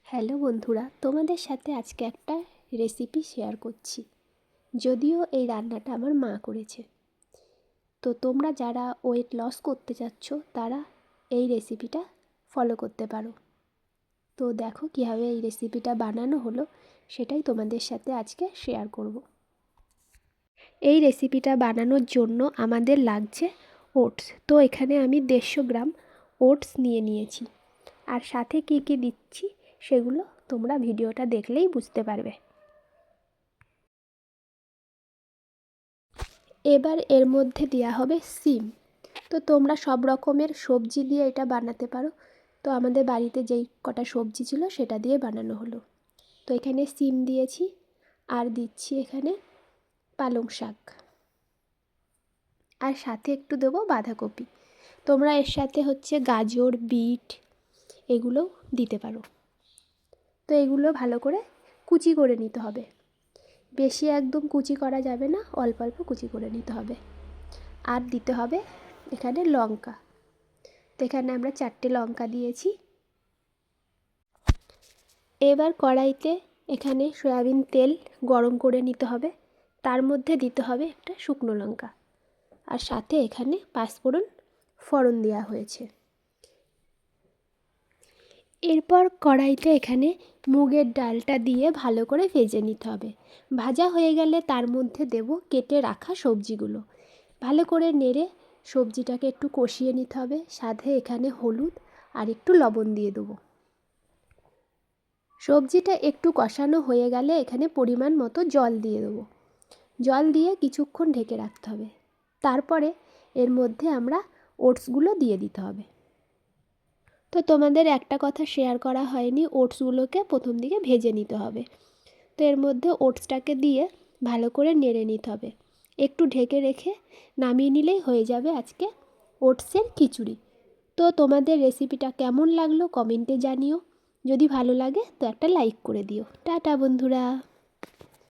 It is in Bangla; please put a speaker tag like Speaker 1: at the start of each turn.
Speaker 1: হ্যালো বন্ধুরা, তোমাদের সাথে আজকে একটা রেসিপি শেয়ার করছি। যদিও এই রান্নাটা আমার মা করেছে। তো তোমরা যারা ওয়েট লস করতে চাচ্ছ তারা এই রেসিপিটা ফলো করতে পারো। তো দেখো কীভাবে এই রেসিপিটা বানানো হলো সেটাই তোমাদের সাথে আজকে শেয়ার করব। এই রেসিপিটা বানানোর জন্য আমাদের লাগছে ওটস। তো এখানে আমি 150 গ্রাম ওটস নিয়েছি। আর সাথে কী কী দিচ্ছি সেগুলো তোমরা ভিডিওটা দেখলেই বুঝতে পারবে। এবার এর মধ্যে দেওয়া হবে সিম। তো তোমরা সব রকমের সবজি দিয়ে এটা বানাতে পারো। তো আমাদের বাড়িতে যেই কটা সবজি ছিল সেটা দিয়ে বানানো হলো। তো এখানে সিম দিয়েছি আর দিচ্ছি এখানে পালং শাক, আর সাথে একটু দেবো বাঁধাকপি। তোমরা এর সাথে গাজর, বিট এগুলোও দিতে পারো। তো এগুলো ভালো করে কুচি করে নিতে হবে। বেশি একদম কুচি করা যাবে না, অল্প অল্প কুচি করে নিতে হবে। আর দিতে হবে এখানে লঙ্কা। তো এখানে আমরা 4টে লঙ্কা দিয়েছি। এবার কড়াইতে এখানে সয়াবিন তেল গরম করে নিতে হবে। তার মধ্যে দিতে হবে একটা শুকনো লঙ্কা, আর সাথে এখানে পাঁচফোড়ন ফোড়ন দেওয়া হয়েছে। এরপর কড়াইতে এখানে মুগের ডালটা দিয়ে ভালো করে ভেজে নিতে হবে। ভাজা হয়ে গেলে তার মধ্যে দেব কেটে রাখা সবজিগুলো। ভালো করে নেড়ে সবজিটাকে একটু কষিয়ে নিতে হবে। সাথে এখানে হলুদ আর একটু লবণ দিয়ে দেবো। সবজিটা একটু কষানো হয়ে গেলে এখানে পরিমাণ মতো জল দিয়ে দেবো। জল দিয়ে কিছুক্ষণ ঢেকে রাখতে হবে। তারপরে এর মধ্যে আমরা ওটসগুলো দিয়ে দিতে হবে। তো তোমাদের একটা কথা শেয়ার করা হয়নি, ওটসগুলোকে প্রথম দিকে ভেজে নিতে হবে। তো এর মধ্যে ওটসটাকে দিয়ে ভালো করে নেড়ে নিতে হবে। একটু ঢেকে রেখে নামিয়ে নিলেই হয়ে যাবে আজকে ওটসের খিচুড়ি। তো তোমাদের রেসিপিটা কেমন লাগলো কমেন্টে জানিও। যদি ভালো লাগে তো একটা লাইক করে দিও। টাটা বন্ধুরা।